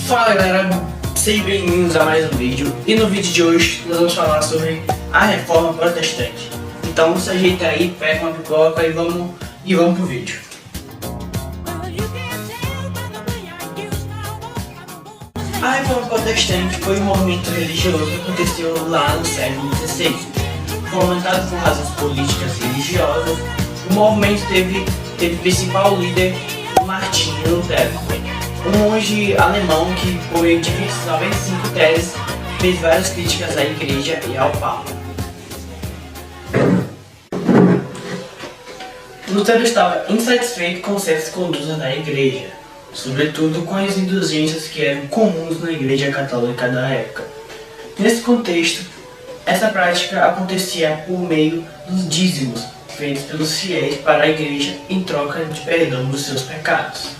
Fala galera, sejam bem-vindos a mais um vídeo. E no vídeo de hoje nós vamos falar sobre a Reforma Protestante. Então se ajeita aí, pega uma pipoca e vamos pro vídeo. A Reforma Protestante foi um movimento religioso que aconteceu lá no século XVI. Fomentado por razões políticas e religiosas, o movimento teve principal líder Martinho Lutero, um monge alemão que, por diversas 95 teses, fez várias críticas à Igreja e ao Papa. Lutero estava insatisfeito com certas condutas da Igreja, sobretudo com as indulgências que eram comuns na Igreja Católica da época. Nesse contexto, essa prática acontecia por meio dos dízimos feitos pelos fiéis para a Igreja em troca de perdão dos seus pecados.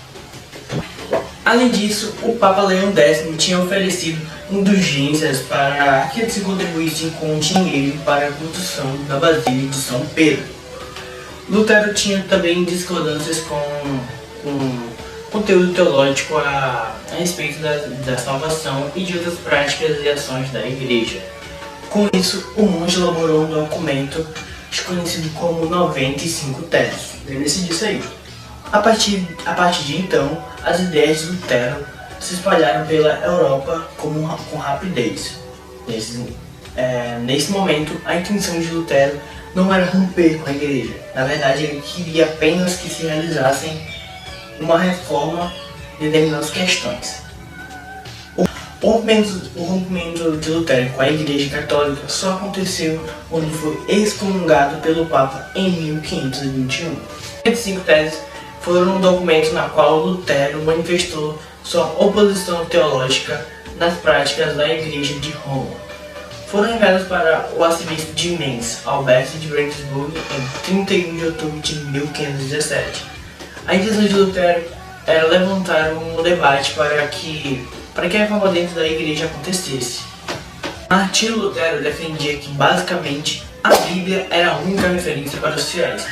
Além disso, o Papa Leão X tinha oferecido indulgências para que eles contribuíssem com dinheiro para a construção da Basílica de São Pedro. Lutero tinha também discordâncias com conteúdo teológico a respeito da salvação e de outras práticas e ações da Igreja. Com isso, o monge elaborou um documento conhecido como 95 Teses. Lembre-se disso aí. A partir de então, as ideias de Lutero se espalharam pela Europa com rapidez. Nesse momento, a intenção de Lutero não era romper com a Igreja. Na verdade, ele queria apenas que se realizassem uma reforma de determinadas questões. O rompimento de Lutero com a Igreja Católica só aconteceu quando foi excomungado pelo Papa em 1521. As 95 Teses foram um documento na qual Lutero manifestou sua oposição teológica nas práticas da Igreja de Roma. Foram enviados para o arcebispo de Mainz, Alberto de Regensburg, em 31 de outubro de 1517. A intenção de Lutero era levantar um debate para que a reforma dentro da Igreja acontecesse. Martinho Lutero defendia que basicamente a Bíblia era a única referência para os fiéis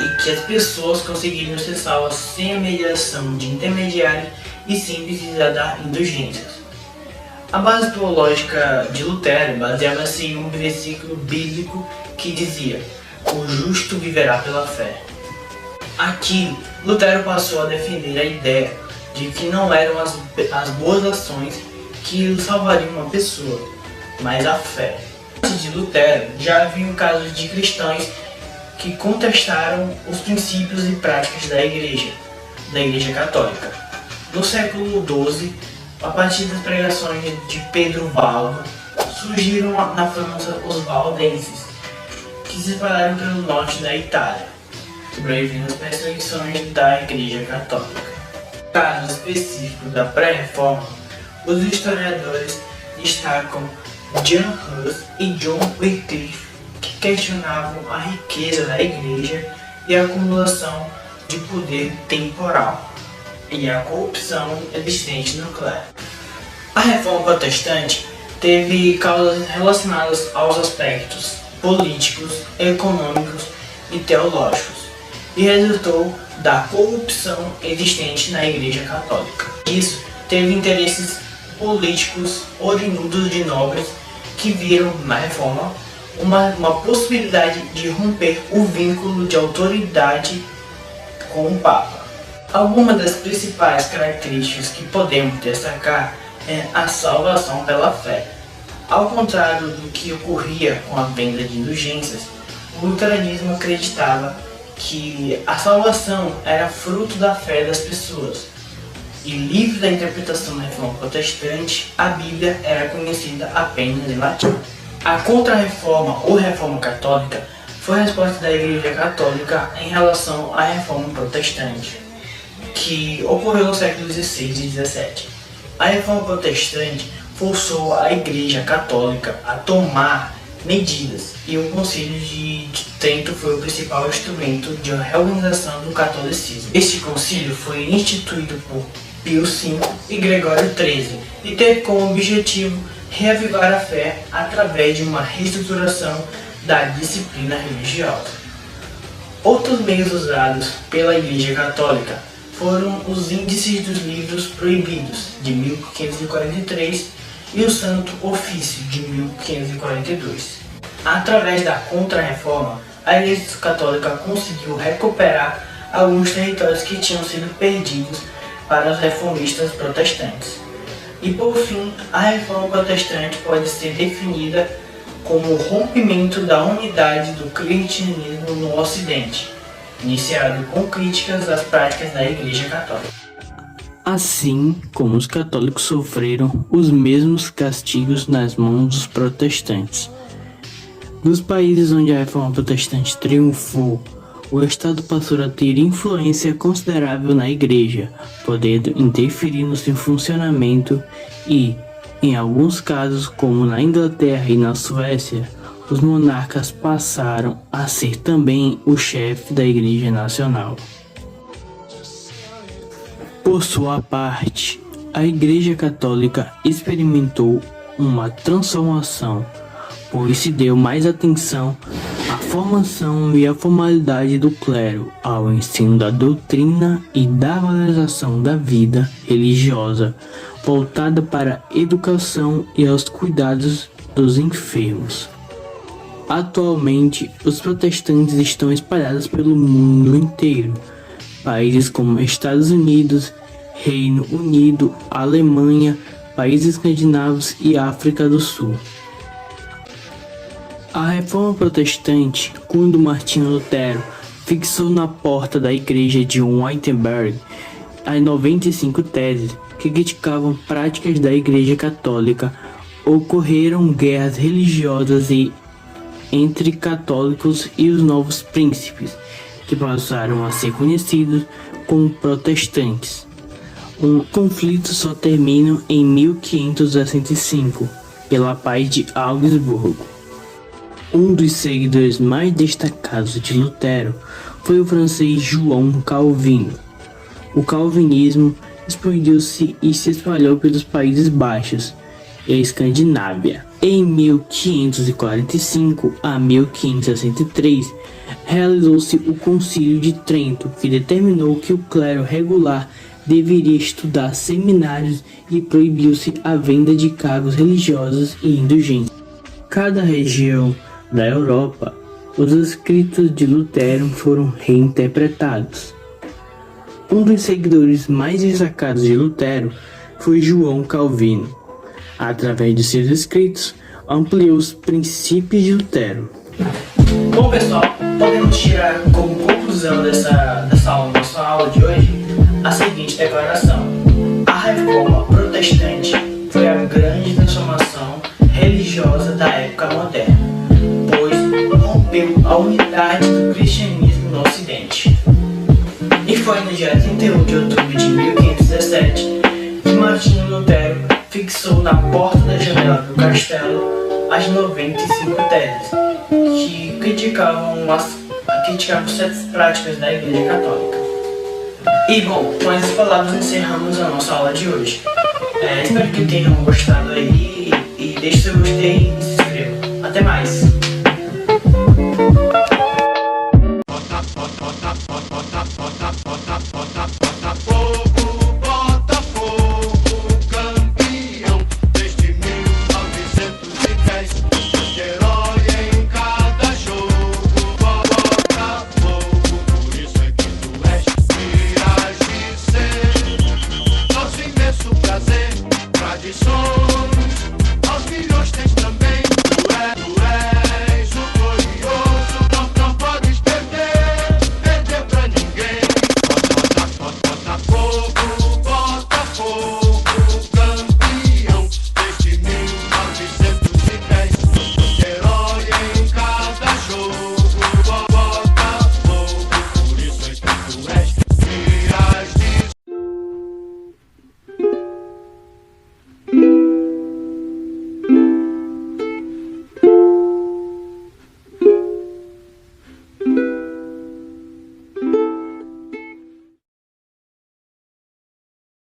e que as pessoas conseguiriam ser salvas sem a mediação de intermediários e sem precisar dar indulgências. A base teológica de Lutero baseava-se em um versículo bíblico que dizia: "O justo viverá pela fé". Aqui, Lutero passou a defender a ideia de que não eram as boas ações que salvariam uma pessoa, mas a fé. Antes de Lutero, já havia casos de cristãos que contestaram os princípios e práticas da Igreja Católica. No século XII, a partir das pregações de Pedro Valdo, surgiram na França os valdenses, que se espalharam pelo norte da Itália, sobrevivendo às perseguições da Igreja Católica. No caso específico da pré-reforma, os historiadores destacam John Huss e John Wycliffe, que questionavam a riqueza da Igreja e a acumulação de poder temporal e a corrupção existente no clero. A Reforma Protestante teve causas relacionadas aos aspectos políticos, econômicos e teológicos e resultou da corrupção existente na Igreja Católica. Isso teve interesses políticos oriundos de nobres que viram na reforma uma possibilidade de romper o vínculo de autoridade com o Papa. Algumas das principais características que podemos destacar é a salvação pela fé. Ao contrário do que ocorria com a venda de indulgências, o luteranismo acreditava que a salvação era fruto da fé das pessoas. E livre da interpretação da Reforma Protestante, a Bíblia era conhecida apenas em latim. A Contra-Reforma ou Reforma Católica foi a resposta da Igreja Católica em relação à Reforma Protestante, que ocorreu no século XVI e XVII. A Reforma Protestante forçou a Igreja Católica a tomar medidas, e o Concílio de Trento foi o principal instrumento de reorganização do catolicismo. Este concílio foi instituído por Pio V e Gregório XIII e teve como objetivo reavivar a fé através de uma reestruturação da disciplina religiosa. Outros meios usados pela Igreja Católica foram os Índices dos Livros Proibidos, de 1543, e o Santo Ofício, de 1542. Através da Contra-Reforma, a Igreja Católica conseguiu recuperar alguns territórios que tinham sido perdidos para os reformistas protestantes. E por fim, a Reforma Protestante pode ser definida como o rompimento da unidade do cristianismo no Ocidente, iniciado com críticas às práticas da Igreja Católica. Assim como os católicos sofreram os mesmos castigos nas mãos dos protestantes. Nos países onde a Reforma Protestante triunfou, o Estado passou a ter influência considerável na Igreja, podendo interferir no seu funcionamento e, em alguns casos, como na Inglaterra e na Suécia, os monarcas passaram a ser também o chefe da Igreja Nacional. Por sua parte, a Igreja Católica experimentou uma transformação, pois se deu mais atenção à formação e à formalidade do clero, ao ensino da doutrina e da valorização da vida religiosa, voltada para a educação e aos cuidados dos enfermos. Atualmente, os protestantes estão espalhados pelo mundo inteiro. Países como Estados Unidos, Reino Unido, Alemanha, países escandinavos e África do Sul. A Reforma Protestante, quando Martinho Lutero fixou na porta da igreja de Wittenberg as 95 teses que criticavam práticas da Igreja Católica, ocorreram guerras religiosas entre católicos e os novos príncipes, que passaram a ser conhecidos como protestantes. Um conflito só termina em 1565, pela Paz de Augsburgo. Um dos seguidores mais destacados de Lutero foi o francês João Calvino. O calvinismo expandiu-se e se espalhou pelos Países Baixos e a Escandinávia. Em 1545 a 1563, realizou-se o Concílio de Trento, que determinou que o clero regular deveria estudar seminários e proibiu-se a venda de cargos religiosos e indulgências. Cada região da Europa, os escritos de Lutero foram reinterpretados. Um dos seguidores mais destacados de Lutero foi João Calvino. Através de seus escritos, ampliou os princípios de Lutero. Bom pessoal, podemos tirar como conclusão dessa nossa aula de hoje a seguinte declaração: a Reforma Protestante foi a grande transformação religiosa da época moderna, pois rompeu a unidade do cristianismo no Ocidente. E foi no dia 31 de outubro de 1517 que Martinho Lutero fixou na porta da janela do castelo as 95 teses que criticavam certas práticas da Igreja Católica. E bom, com essas palavras encerramos a nossa aula de hoje. Espero que tenham gostado aí e deixe seu gostei e se inscreva. Até mais!